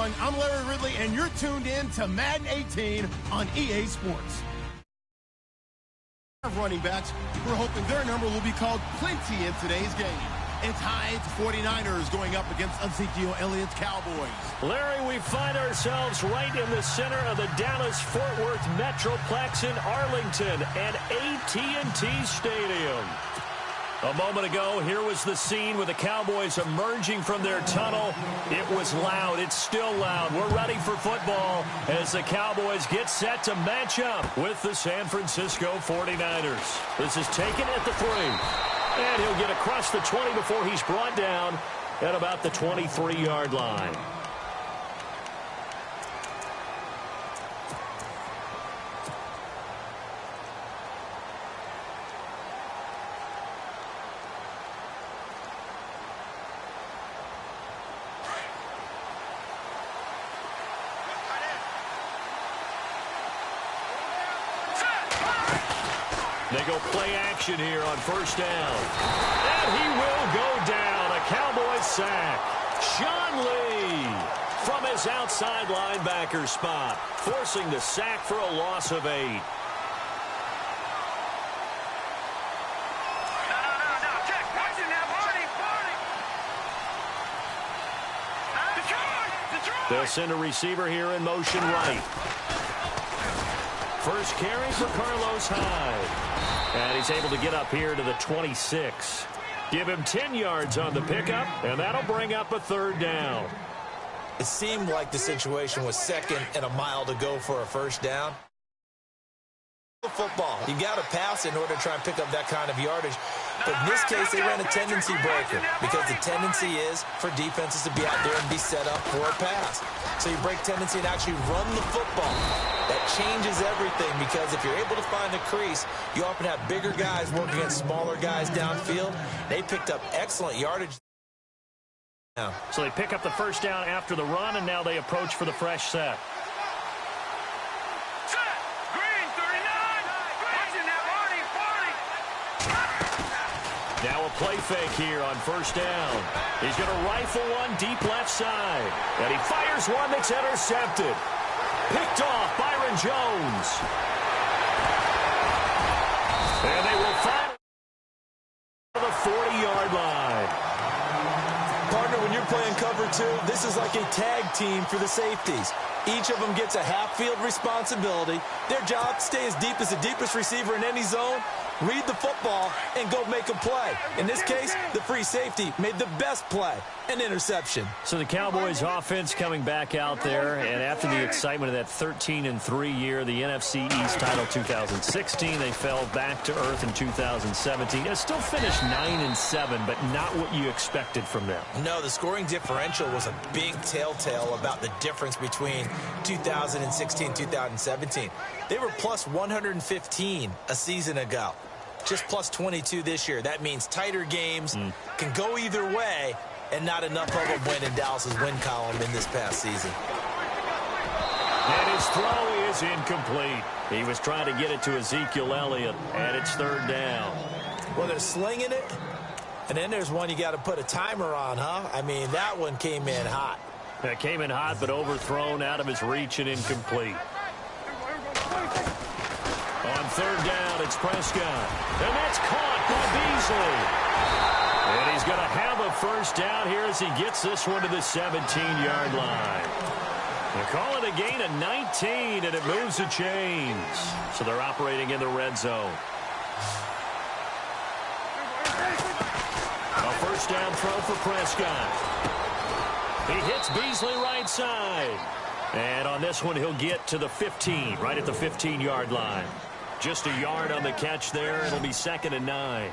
everyone. I'm Larry Ridley, and you're tuned in to Madden 18 on EA Sports. Running backs, we're hoping their number will be called plenty in today's game. It's Hyde's 49ers going up against Ezekiel Elliott's Cowboys. Larry, we find ourselves right in the center of the Dallas-Fort Worth Metroplex in Arlington at AT&T Stadium. A moment ago, here was the scene with the Cowboys emerging from their tunnel. It was loud. It's still loud. We're ready for football as the Cowboys get set to match up with the San Francisco 49ers. This is taken at the 3. And he'll get across the 20 before he's brought down at about the 23-yard line. They go play action here on first down. And he will go down. A Cowboys sack. Sean Lee from his outside linebacker spot, forcing the sack for a loss of 8. They'll send a receiver here in motion right. First carry for Carlos Hyde. And he's able to get up here to the 26. Give him 10 yards on the pickup, and that'll bring up a 3rd down. It seemed like the situation was 2nd and a mile to go for a first down. Football, you got to pass in order to try and pick up that kind of yardage. But in this case, they ran a tendency breaker because the tendency is for defenses to be out there and be set up for a pass. So you break tendency and actually run the football. That changes everything because if you're able to find the crease, you often have bigger guys working against smaller guys downfield. They picked up excellent yardage. So they pick up the first down after the run, and now they approach for the fresh set. Now a play fake here on first down. He's going to rifle one deep left side. And he fires one that's intercepted. Picked off Byron Jones. And they will find the 40-yard line. Partner, when you're playing cover 2, this is like a tag team for the safeties. Each of them gets a half-field responsibility. Their job, stay as deep as the deepest receiver in any zone, read the football, and go make a play. In this case, the free safety made the best play, an interception. So the Cowboys offense coming back out there, and after the excitement of that 13-3 year, the NFC East title 2016, they fell back to earth in 2017. They still finished 9-7, but not what you expected from them. No, the scoring differential was a big telltale about the difference between 2016 2017. They were plus 115 a season ago. Just plus 22 this year. That means tighter games can go either way, and not enough of them win in Dallas's win column in this past season. And his throw is incomplete. He was trying to get it to Ezekiel Elliott, and it's 3rd down. Well, they're slinging it, and then there's one you got to put a timer on, huh? I mean, that one came in hot. That came in hot, but overthrown out of his reach and incomplete. On 3rd down, it's Prescott. And that's caught by Beasley. And he's going to have a first down here as he gets this one to the 17-yard line. They call it a gain of 19, and it moves the chains. So they're operating in the red zone. A first down throw for Prescott. He hits Beasley right side. And on this one, he'll get to the 15, right at the 15-yard line. Just a yard on the catch there. It'll be 2nd and 9.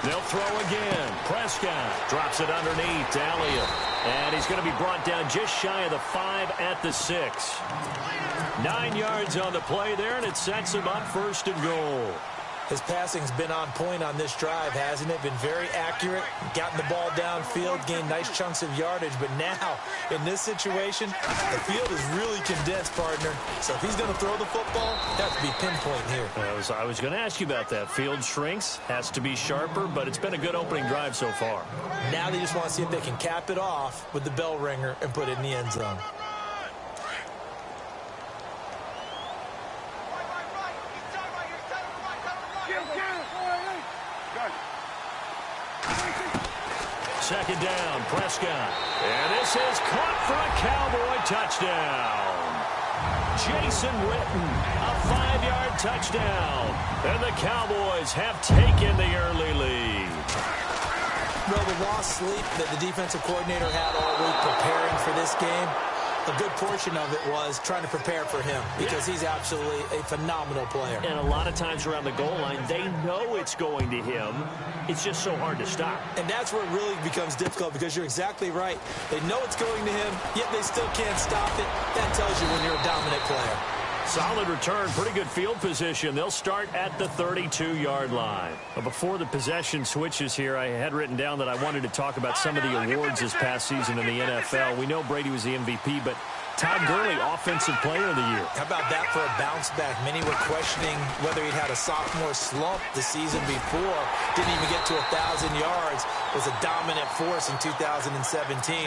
They'll throw again. Prescott drops it underneath to Elliott. And he's going to be brought down just shy of the 5 at the 6. 9 yards on the play there, and it sets him up 1st and goal. His passing's been on point on this drive, hasn't it? Been very accurate, gotten the ball downfield, gained nice chunks of yardage. But now, in this situation, the field is really condensed, partner. So if he's going to throw the football, it has to be pinpoint here. I was going to ask you about that. Field shrinks, has to be sharper, but it's been a good opening drive so far. Now they just want to see if they can cap it off with the bell ringer and put it in the end zone. Second down, Prescott. And this is caught for a Cowboy touchdown. Jason Witten, a 5-yard touchdown. And the Cowboys have taken the early lead. Well, the lost sleep that the defensive coordinator had all week preparing for this game, a good portion of it was trying to prepare for him because he's absolutely a phenomenal player. And a lot of times around the goal line, they know it's going to him. It's just so hard to stop. And that's where it really becomes difficult because you're exactly right. They know it's going to him, yet they still can't stop it. That tells you when you're a dominant player. Solid return, pretty good field position. They'll start at the 32-yard line. But before the possession switches here, I had written down that I wanted to talk about some of the awards this past season in the NFL. We know Brady was the MVP, but Todd Gurley, Offensive Player of the Year. How about that for a bounce back? Many were questioning whether he'd had a sophomore slump the season before. Didn't even get to 1,000 yards. Was a dominant force in 2017.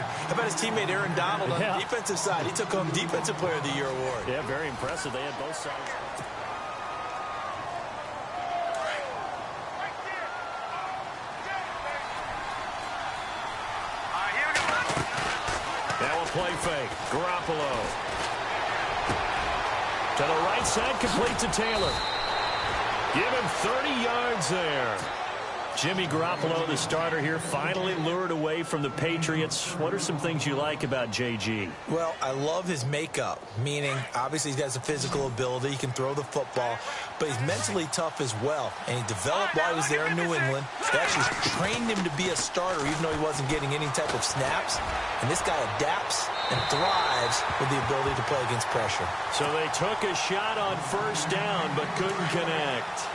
How about his teammate Aaron Donald on the defensive side? He took home Defensive Player of the Year award. Yeah, very impressive. They had both sides. Play fake. Garoppolo. To the right side, complete to Taylor. Give him 30 yards there. Jimmy Garoppolo, the starter here, finally lured away from the Patriots. What are some things you like about JG? Well, I love his makeup, meaning obviously he has a physical ability. He can throw the football, but he's mentally tough as well. And he developed while he was there in New England. They actually trained him to be a starter, even though he wasn't getting any type of snaps. And this guy adapts and thrives with the ability to play against pressure. So they took a shot on first down, but couldn't connect.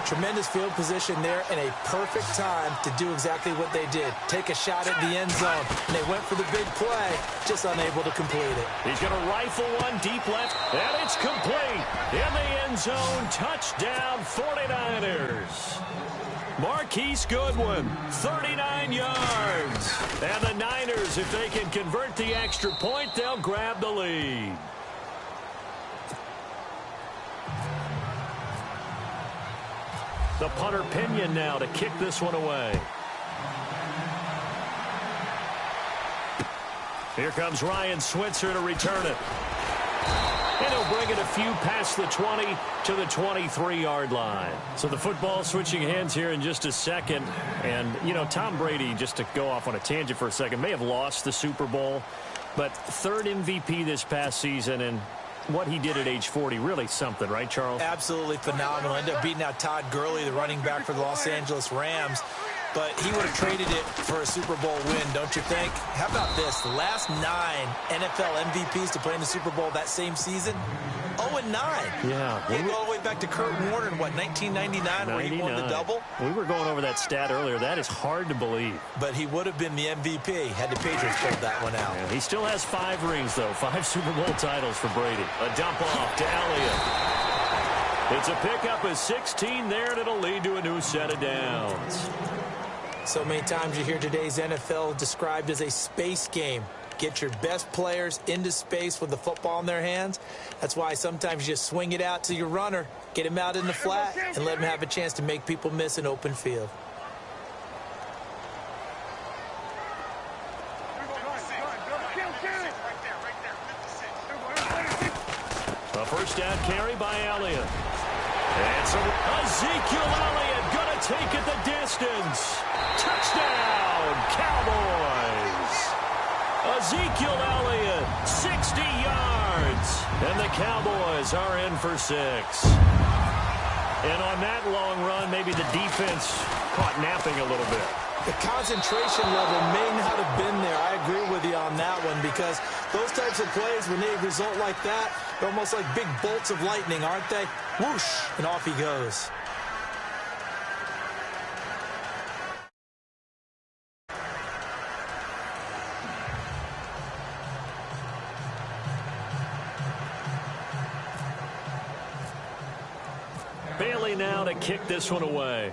Tremendous field position there and a perfect time to do exactly what they did. Take a shot at the end zone. And they went for the big play, just unable to complete it. He's going to rifle one deep left, and it's complete. In the end zone, touchdown 49ers. Marquise Goodwin, 39 yards. And the Niners, if they can convert the extra point, they'll grab the lead. The punter Pinion now to kick this one away. Here comes Ryan Switzer to return it. And he'll bring it a few past the 20 to the 23-yard line. So the football switching hands here in just a second. And, you know, Tom Brady, just to go off on a tangent for a second, may have lost the Super Bowl, but third MVP this past season, and what he did at age 40, really something, right, Charles? Absolutely phenomenal. Ended up beating out Todd Gurley, the running back for the Los Angeles Rams. But he would have traded it for a Super Bowl win, don't you think? How about this? The last 9 NFL MVPs to play in the Super Bowl that same season, 0-9. Yeah. We go all the way back to Kurt Warner in, what, 1999, where he won the double? We were going over that stat earlier. That is hard to believe. But he would have been the MVP had the Patriots pulled that one out. Yeah, he still has 5 rings, though. 5 Super Bowl titles for Brady. A dump off to Elliott. It's a pickup of 16 there, and it'll lead to a new set of downs. So many times you hear today's NFL described as a space game. Get your best players into space with the football in their hands. That's why sometimes you just swing it out to your runner, get him out in the flat, and let him have a chance to make people miss an open field. A first down carry by Elliott. And so Ezekiel Elliott going to take it the distance. Touchdown, Cowboys. Ezekiel Elliott, 60 yards. And the Cowboys are in for 6. And on that long run, maybe the defense caught napping a little bit. The concentration level may not have been there. I agree with you on that one because those types of plays, when they result like that, they're almost like big bolts of lightning, aren't they? Whoosh, and off he goes. ready now to kick this one away.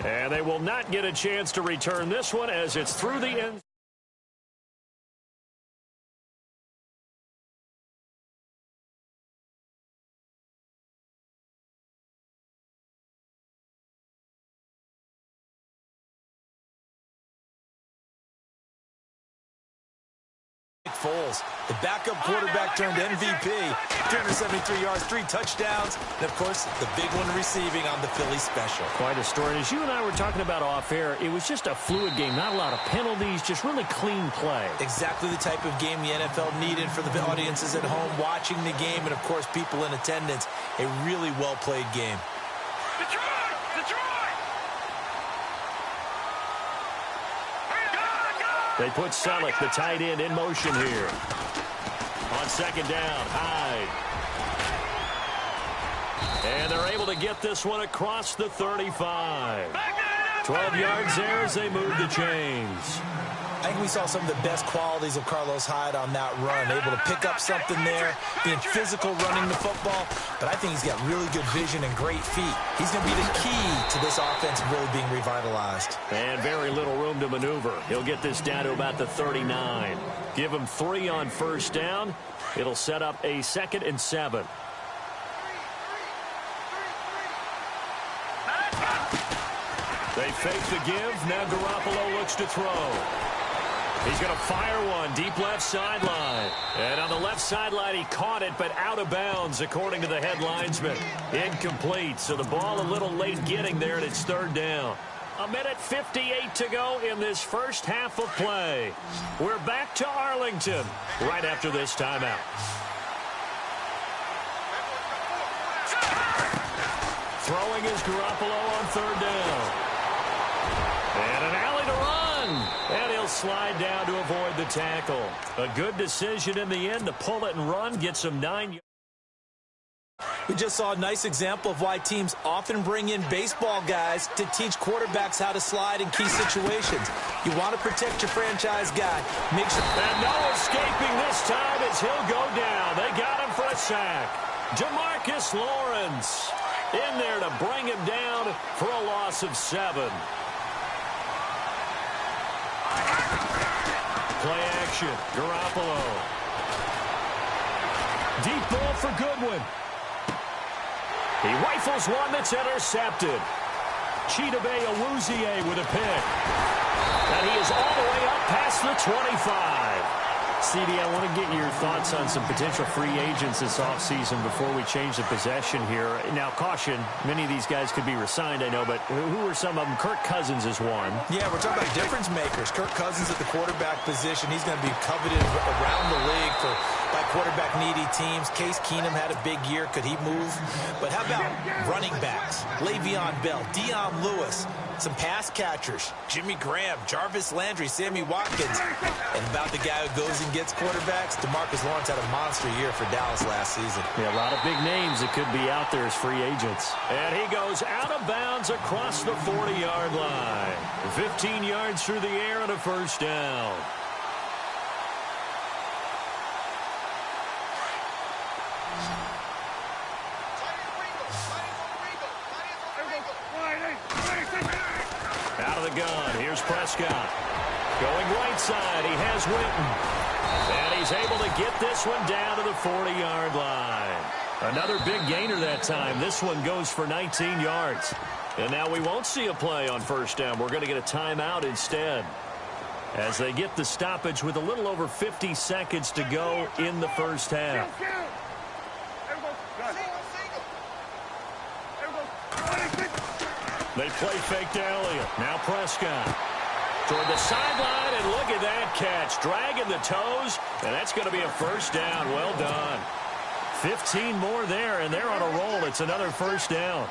And they will not get a chance to return this one as it's through the end. Foles, the backup quarterback turned MVP, 373 yards, 3 touchdowns, and of course the big one receiving on the Philly special. Quite a story. And as you and I were talking about off air, it was just a fluid game, not a lot of penalties, just really clean play. Exactly the type of game the NFL needed for the audiences at home watching the game, and of course people in attendance. A really well played game. They put Selleck, the tight end, in motion here. On second down, Hyde. And they're able to get this one across the 35. 12 yards there as they move the chains. I think we saw some of the best qualities of Carlos Hyde on that run. Able to pick up something there, being physical running the football. But I think he's got really good vision and great feet. He's going to be the key to this offense really being revitalized. And very little room to maneuver. He'll get this down to about the 39. Give him 3 on first down. It'll set up a 2nd and 7. They fake the give. Now Garoppolo looks to throw. He's going to fire one deep left sideline. And on the left sideline, he caught it, but out of bounds, according to the head linesman. Incomplete. So the ball a little late getting there, and it's 3rd down. 1:58 to go in this first half of play. We're back to Arlington right after this timeout. Throwing is Garoppolo on 3rd down. And an alley to run. And he'll slide down to avoid the tackle. A good decision in the end to pull it and run. Get some 9 yards. We just saw a nice example of why teams often bring in baseball guys to teach quarterbacks how to slide in key situations. You want to protect your franchise guy. Make sure. And no escaping this time as he'll go down. They got him for a sack. Jamarcus Lawrence in there to bring him down for a loss of 7. Play action. Garoppolo. Deep ball for Goodwin. He rifles one that's intercepted. Chidobe Awuzie with a pick. And he is all the way up past the 25. CD, I want to get your thoughts on some potential free agents this offseason before we change the possession here. Now, caution, many of these guys could be re-signed, I know, but who are some of them? Kirk Cousins is one. Yeah, we're talking about difference makers. Kirk Cousins at the quarterback position. He's going to be coveted around the league by quarterback-needy teams. Case Keenum had a big year. Could he move? But how about running backs? Le'Veon Bell, Dion Lewis, some pass catchers, Jimmy Graham, Jarvis Landry, Sammy Watkins. And about the guy who goes and gets quarterbacks, DeMarcus Lawrence had a monster year for Dallas last season. Yeah, a lot of big names that could be out there as free agents. And he goes out of bounds across the 40-yard line. 15 yards through the air and a first down. Out of the gun. Here's Prescott. Going right side. He has Witten. And he's able to get this one down to the 40-yard line. Another big gainer that time. This one goes for 19 yards. And now we won't see a play on first down. We're going to get a timeout instead, as they get the stoppage with a little over 50 seconds to go in the first half. They play fake to Elliott. Now Prescott toward the sideline, and look at that catch. Dragging the toes, and that's going to be a first down. Well done. 15 more there, and they're on a roll. It's another first down.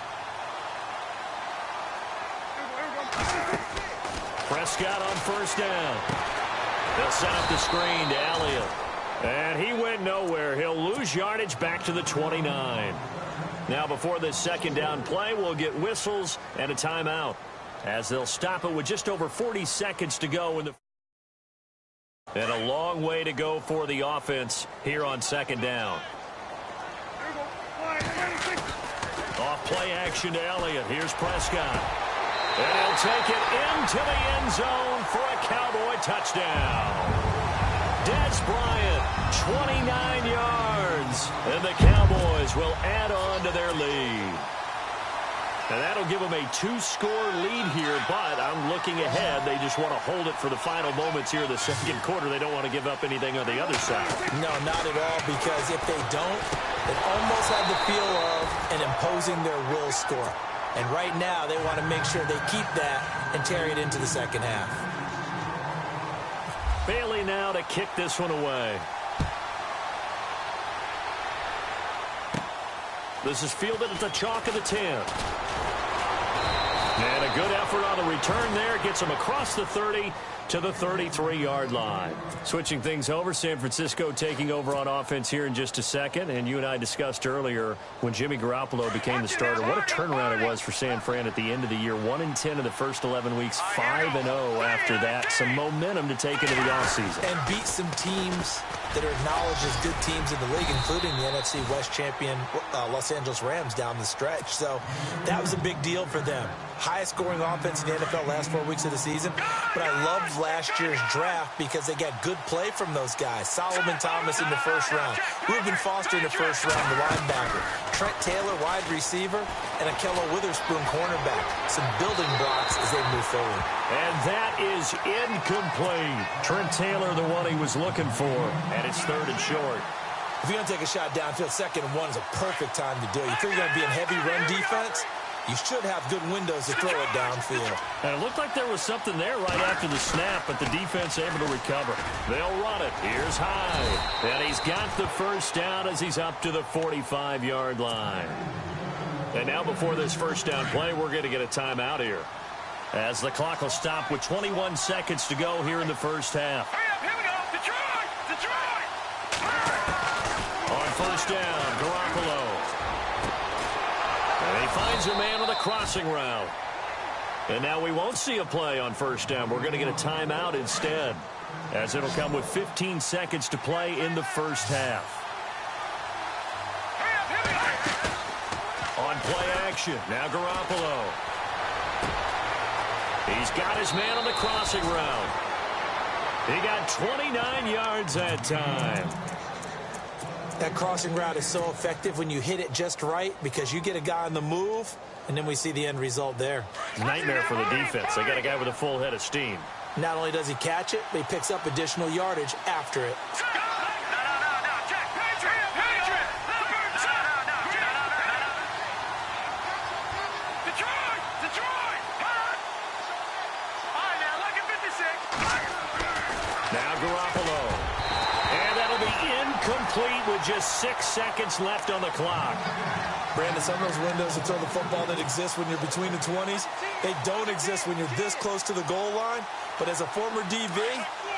Prescott on first down. They'll set up the screen to Elliott. And he went nowhere. He'll lose yardage back to the 29. Now, before this second down play, we'll get whistles and a timeout, as they'll stop it with just over 40 seconds to go in the And a long way to go for the offense here on second down. Off play action to Elliott. Here's Prescott. And he'll take it into the end zone for a Cowboy touchdown. Dez Bryant, 29 yards. And the Cowboys will add on to their lead. And that'll give them a 2-score lead here, but I'm looking ahead. They just want to hold it for the final moments here in the second quarter. They don't want to give up anything on the other side. No, not at all, because if they don't, it almost had the feel of an imposing their will score. And right now, they want to make sure they keep that and carry it into the second half. Bailey now to kick this one away. This is fielded at the chalk of the 10. And a good effort on the return there. Gets him across the 30 to the 33-yard line. Switching things over, San Francisco taking over on offense here in just a second. And you and I discussed earlier when Jimmy Garoppolo became the starter, what a turnaround it was for San Fran at the end of the year. 1-10 in the first 11 weeks, 5-0 after that. Some momentum to take into the offseason. And beat some teams that are acknowledged as good teams in the league, including the NFC West champion Los Angeles Rams down the stretch. So that was a big deal for them. Highest scoring offense in the NFL last 4 weeks of the season. But I loved last year's draft because they got good play from those guys. Solomon Thomas in the first round. Reuben Foster in the first round, the linebacker. Trent Taylor, wide receiver. And Akello Witherspoon, cornerback. Some building blocks as they move forward. And that is incomplete. Trent Taylor, the one he was looking for. And it's third and short. If you're going to take a shot downfield, 2nd and 1 is a perfect time to do it. You think you're going to be in heavy run defense? You should have good windows to throw it downfield. And it looked like there was something there right after the snap, but the defense able to recover. They'll run it. Here's Hyde. And he's got the first down as he's up to the 45-yard line. And now before this first down play, we're going to get a timeout here, as the clock will stop with 21 seconds to go here in the first half. Hurry up, here we go. Detroit! On first down, Garoppolo. And he finds a man on the crossing route. And now we won't see a play on first down. We're going to get a timeout instead, as it'll come with 15 seconds to play in the first half. On play action, now Garoppolo. He's got his man on the crossing route. He got 29 yards that time. That crossing route is so effective when you hit it just right, because you get a guy on the move, and then we see the end result there. Nightmare for the defense. They got a guy with a full head of steam. Not only does he catch it, but he picks up additional yardage after it. Now Garoppolo. And that'll be incomplete with just 6 seconds left on the clock. Brandon, some of those windows to throw the football that exist when you're between the 20s, they don't exist when you're this close to the goal line. But as a former DV,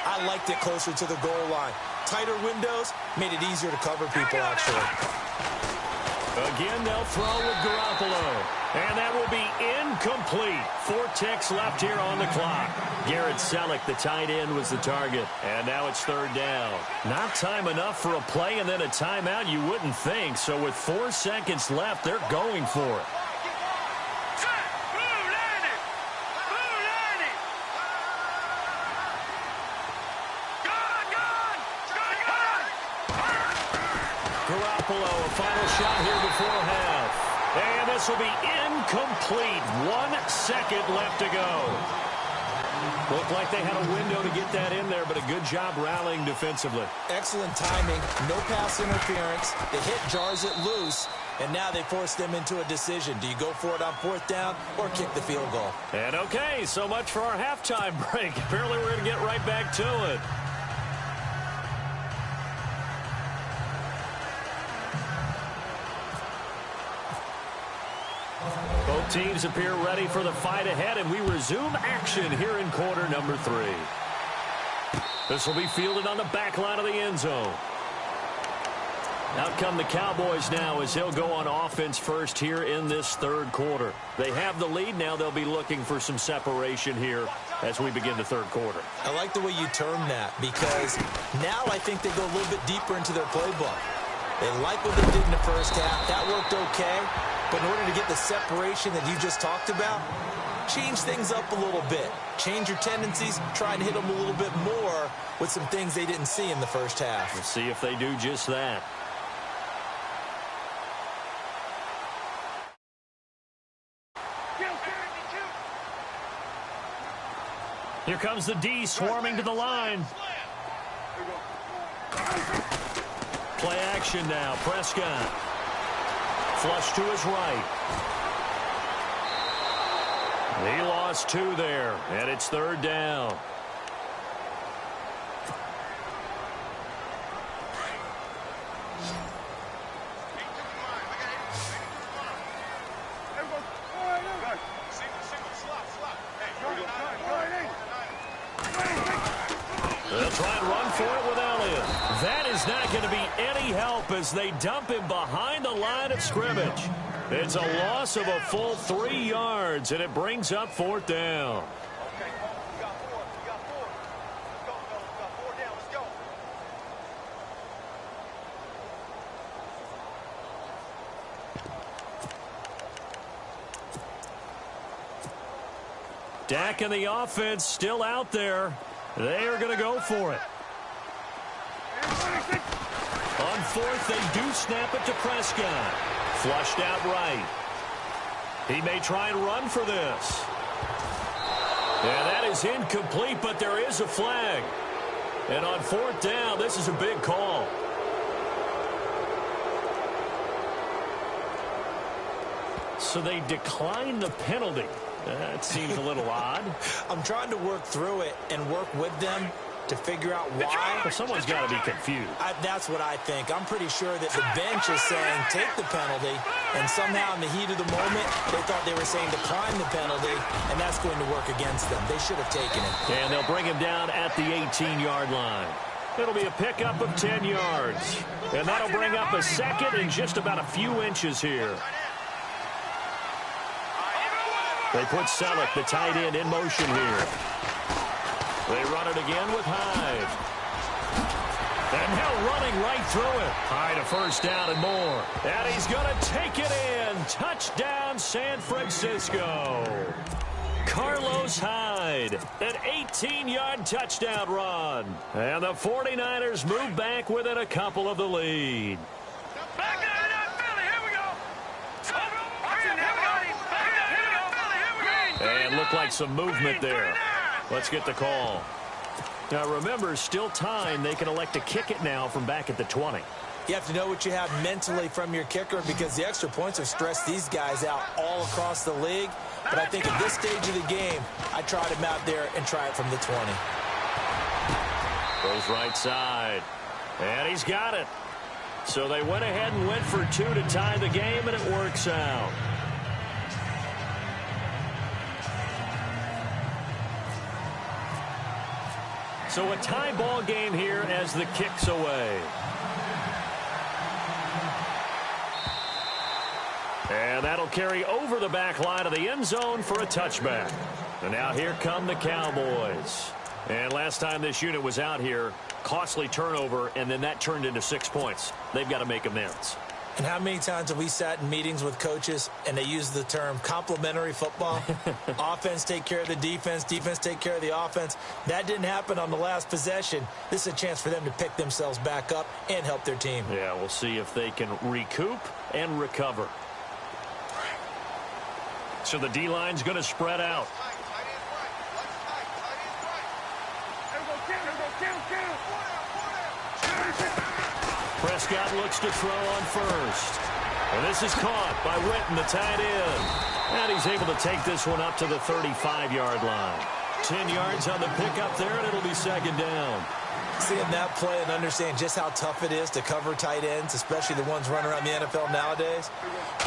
I liked it closer to the goal line. Tighter windows made it easier to cover people, actually. Again, they'll throw with Garoppolo. And that will be incomplete. 4 ticks left here on the clock. Garrett Selleck, the tight end, was the target. And now it's third down. Not time enough for a play and then a timeout, you wouldn't think. So with 4 seconds left, they're going for it. Garoppolo, a final shot here before half. And this will be incomplete. 1 second left to go. Looked like they had a window to get that in there, but a good job rallying defensively. Excellent timing. No pass interference. The hit jars it loose, and now they force them into a decision. Do you go for it on 4th down or kick the field goal? And okay, so much for our halftime break. Apparently we're going to get right back to it. Both teams appear ready for the fight ahead, and we resume action here in quarter number 3. This will be fielded on the back line of the end zone. Out come the Cowboys now as they'll go on offense first here in this third quarter. They have the lead now. They'll be looking for some separation here as we begin the third quarter. I like the way you term that, because now I think they go a little bit deeper into their playbook. They like what they did in the first half. That worked okay. But in order to get the separation that you just talked about, change things up a little bit. Change your tendencies, try and hit them a little bit more with some things they didn't see in the first half. We'll see if they do just that. Here comes the D swarming to the line. Play action now. Prescott. Flush to his right. He lost 2 there, and it's third down. They'll try and run for it with Elliott. That is not going to be any help as they dump him behind the line of scrimmage. It's a loss of a full 3 yards, and it brings up fourth down. Dak and the offense still out there. They are going to go for it. On fourth, they do snap it to Prescott. Flushed out right. He may try and run for this. Yeah, that is incomplete, but there is a flag. And on fourth down, this is a big call. So they decline the penalty. That seems a little odd. I'm trying to work through it and work with them to figure out why. Well, someone's got to be confused. That's what I think. I'm pretty sure that the bench is saying take the penalty, and somehow in the heat of the moment, they thought they were saying decline the penalty, and that's going to work against them. They should have taken it. And they'll bring him down at the 18-yard line. It'll be a pickup of 10 yards. And that'll bring up a second and just about a few inches here. They put Selleck, the tight end, in motion here. They run it again with Hyde. And now running right through it. Hyde a first down and more. And he's going to take it in. Touchdown, San Francisco. Carlos Hyde, an 18-yard touchdown run. And the 49ers move back within a couple of the lead. Back it up, Philly. Here we go. And looked like some movement there. Let's get the call. Now remember, still time. They can elect to kick it now from back at the 20. You have to know what you have mentally from your kicker, because the extra points have stressed these guys out all across the league. But I think at this stage of the game, I try him out there and try it from the 20. Goes right side. And he's got it. So they went ahead and went for 2 to tie the game, and it works out. So a tie ball game here as the kick's away. And that'll carry over the back line of the end zone for a touchback. And now here come the Cowboys. And last time this unit was out here, costly turnover, and then that turned into 6 points. They've got to make amends. And how many times have we sat in meetings with coaches and they use the term complementary football? Offense take care of the defense, defense take care of the offense. That didn't happen on the last possession. This is a chance for them to pick themselves back up and help their team. Yeah, we'll see if they can recoup and recover. So the D-line's going to spread out. Prescott looks to throw on first. And this is caught by Witten, the tight end. And he's able to take this one up to the 35-yard line. 10 yards on the pickup there, and it'll be second down. Seeing that play and understand just how tough it is to cover tight ends, especially the ones running around the NFL nowadays,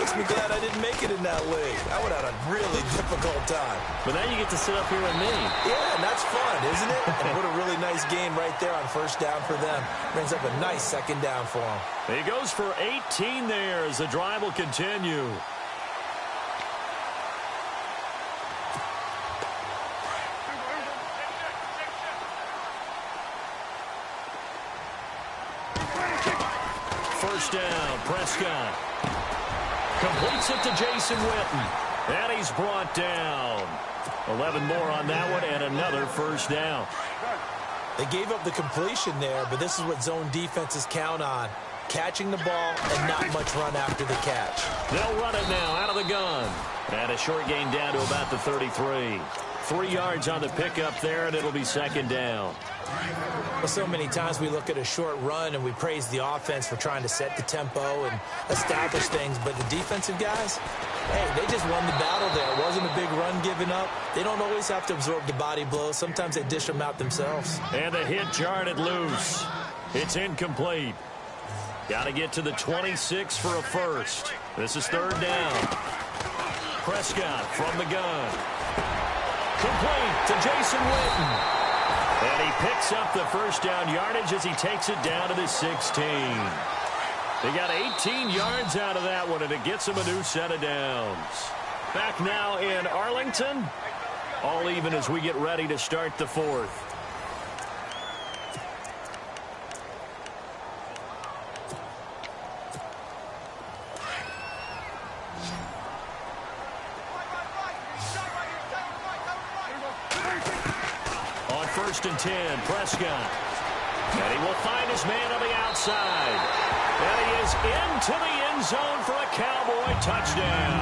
makes me glad I didn't make it in that league. I would have had a really difficult time. But now you get to sit up here with me. Yeah, and that's fun, isn't it? And what a really nice game right there on first down for them. Brings up a nice second down for them. He goes for 18 there as the drive will continue. first down. Prescott completes it to Jason Witten. And he's brought down. 11 more on that one and another first down. They gave up the completion there, but this is what zone defenses count on. Catching the ball and not much run after the catch. They'll run it now out of the gun. And a short gain down to about the 33. 3 yards on the pickup there, and it'll be second down. Well, so many times we look at a short run and we praise the offense for trying to set the tempo and establish things, but the defensive guys, hey, they just won the battle there. It wasn't a big run given up. They don't always have to absorb the body blows. Sometimes they dish them out themselves. And the hit jarred it loose. It's incomplete. Got to get to the 26 for a first. This is third down. Prescott from the gun. Complete to Jason Witten. And he picks up the first down yardage as he takes it down to the 16. They got 18 yards out of that one, and it gets him a new set of downs. Back now in Arlington. All even as we get ready to start the fourth. On first and 10, Prescott. And he will find his man on the outside. And he is into the end zone for a Cowboy touchdown.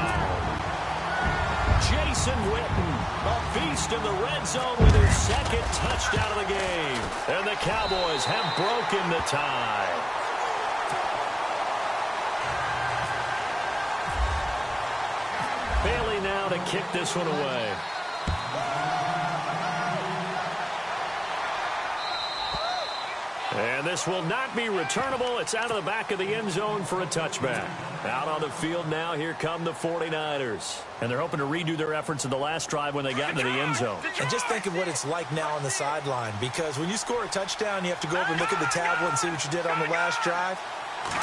Jason Witten, a feast in the red zone with his second touchdown of the game. And the Cowboys have broken the tie. Bailey now to kick this one away. And this will not be returnable. It's out of the back of the end zone for a touchback. Out on the field now, here come the 49ers. And they're hoping to redo their efforts in the last drive when they got into the end zone. And just think of what it's like now on the sideline, because when you score a touchdown, you have to go over and look at the tablet and see what you did on the last drive.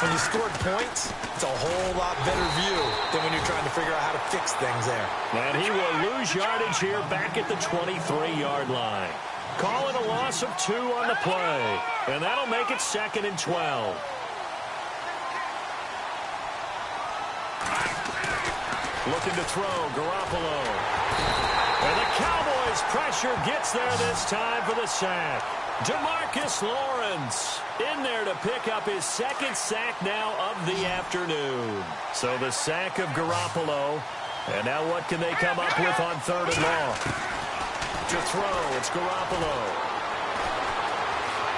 When you scored points, it's a whole lot better view than when you're trying to figure out how to fix things there. And he will lose yardage here back at the 23-yard line. Call it a loss of 2 on the play. And that'll make it second and 12. Looking to throw, Garoppolo. And the Cowboys' pressure gets there this time for the sack. DeMarcus Lawrence in there to pick up his second sack now of the afternoon. So the sack of Garoppolo. And now what can they come up with on third and long? To throw, it's Garoppolo.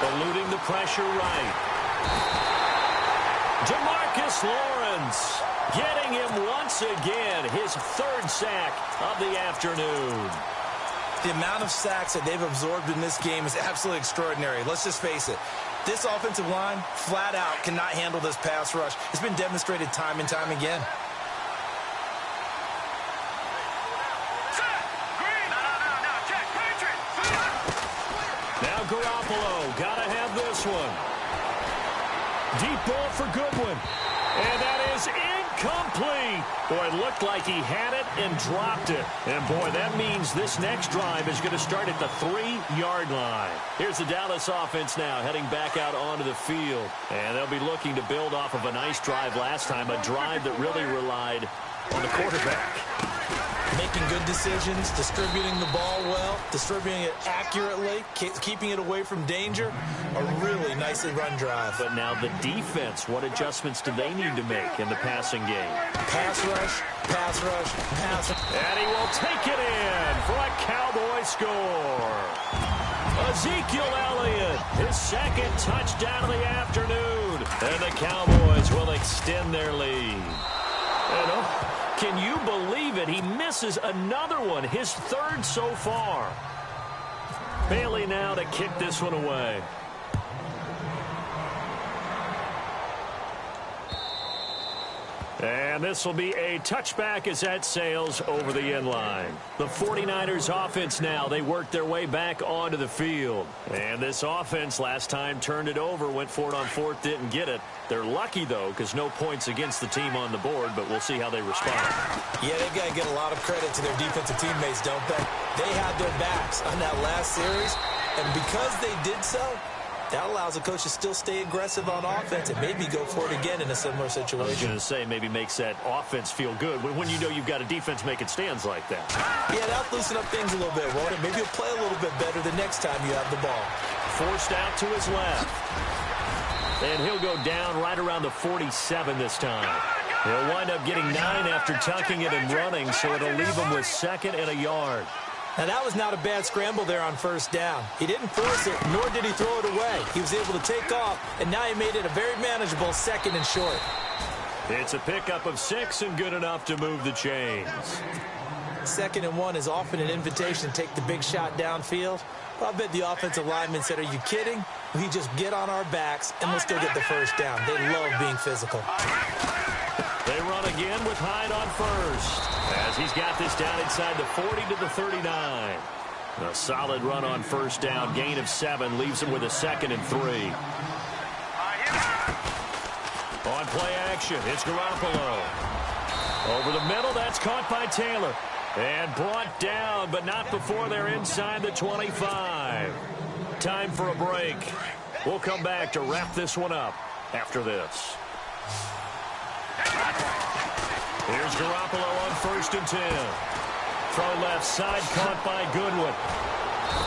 Eluding the pressure right. DeMarcus Lawrence getting him once again, his third sack of the afternoon. The amount of sacks that they've absorbed in this game is absolutely extraordinary. Let's just face it. This offensive line, flat out, cannot handle this pass rush. It's been demonstrated time and time again. Garoppolo, gotta have this one. Deep ball for Goodwin. And that is incomplete. Boy, it looked like he had it and dropped it. And boy, that means this next drive is going to start at the 3-yard line. Here's the Dallas offense now heading back out onto the field. And they'll be looking to build off of a nice drive last time, a drive that really relied on the quarterback. Making good decisions, distributing the ball well, distributing it accurately, keeping it away from danger. A really nicely run drive. But now the defense, what adjustments do they need to make in the passing game? Pass rush, pass rush, pass rush. And he will take it in for a Cowboy score. Ezekiel Elliott, his second touchdown of the afternoon. And the Cowboys will extend their lead. And can you believe it? He misses another one, his third so far. Bailey now to kick this one away. And this will be a touchback as that sails over the end line. The 49ers offense now, they work their way back onto the field. And this offense last time turned it over, went for it on fourth, didn't get it. They're lucky, though, because no points against the team on the board, but we'll see how they respond. Yeah, they got to get a lot of credit to their defensive teammates, don't they? They had their backs on that last series, and because they did so, That allows the coach to still stay aggressive on offense and maybe go for it again in a similar situation. I was going to say maybe makes that offense feel good when you know you've got a defense making stands like that. Yeah, that'll loosen up things a little bit, won't it? Maybe you'll play a little bit better the next time you have the ball. Forced out to his left. And he'll go down right around the 47 this time. He'll wind up getting 9 after tucking it and running, so it'll leave him with 2nd and a yard. Now, that was not a bad scramble there on 1st down. He didn't force it, nor did he throw it away. He was able to take off, and now he made it a very manageable 2nd and short. It's a pickup of 6 and good enough to move the chains. 2nd and 1 is often an invitation to take the big shot downfield. Well, I bet the offensive lineman said, "Are you kidding? We just get on our backs, and let's go get the 1st down." They love being physical. They run again with Hyde on 1st, as he's got this down inside the 40 to the 39. A solid run on 1st down. Gain of 7 leaves him with a 2nd and 3. On play action, it's Garoppolo. Over the middle, that's caught by Taylor. And brought down, but not before they're inside the 25. Time for a break. We'll come back to wrap this one up after this. Here's Garoppolo on 1st and 10. Throw left side, caught by Goodwin.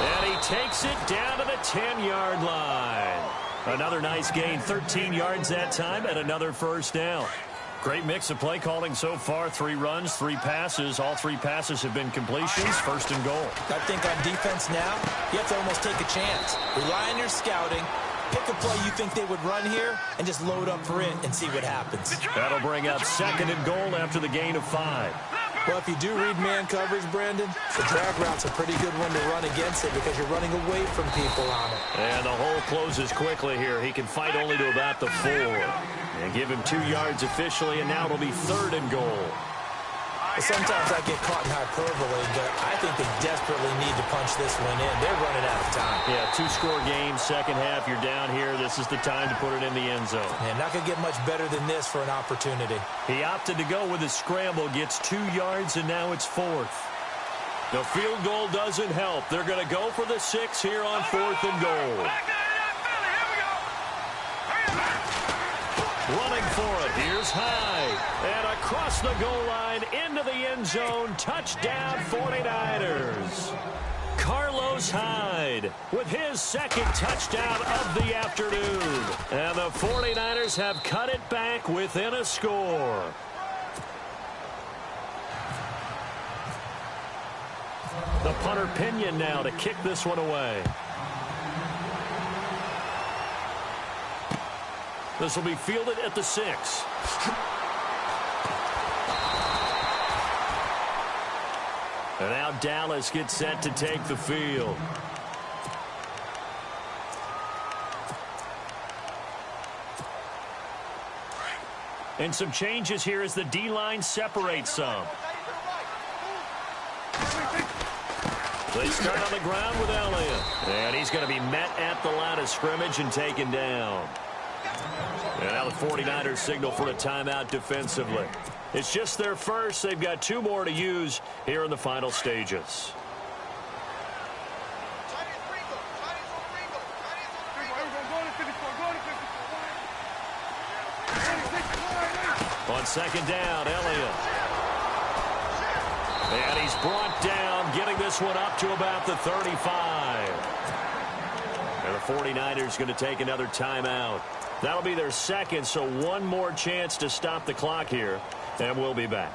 And he takes it down to the 10-yard line. Another nice gain, 13 yards that time, and another 1st down. Great mix of play calling so far. 3 runs, 3 passes. All 3 passes have been completions. 1st and goal. I think on defense now, you have to almost take a chance. Rely on your scouting. Pick a play you think they would run here and just load up for it and see what happens. That'll bring up 2nd and goal after the gain of 5. Well, if you do read man coverage, Brandon, the drag route's a pretty good one to run against it because you're running away from people on it. And the hole closes quickly here. He can fight only to about the 4. And give him 2 yards officially, and now it'll be 3rd and goal. Sometimes I get caught in hyperbole, but I think they desperately need to punch this one in. They're running out of time. Yeah, 2-score game, 2nd half, you're down here. This is the time to put it in the end zone. And not going to get much better than this for an opportunity. He opted to go with a scramble, gets 2 yards, and now it's 4th. The field goal doesn't help. They're going to go for the 6 here on 4th and goal. Running for it, here's Hyde. And across the goal line, into the end zone, touchdown 49ers. Carlos Hyde with his 2nd touchdown of the afternoon. And the 49ers have cut it back within a score. The punter Pinion now to kick this one away. This will be fielded at the 6. And now Dallas gets set to take the field. And some changes here as the D-line separates some. They start on the ground with Elliott. And he's going to be met at the line of scrimmage and taken down. And now the 49ers signal for a timeout defensively. It's just their first. They've got 2 more to use here in the final stages. On 2nd down, Elliott. And he's brought down, getting this one up to about the 35. And the 49ers going to take another timeout. That'll be their 2nd, so 1 more chance to stop the clock here, and we'll be back.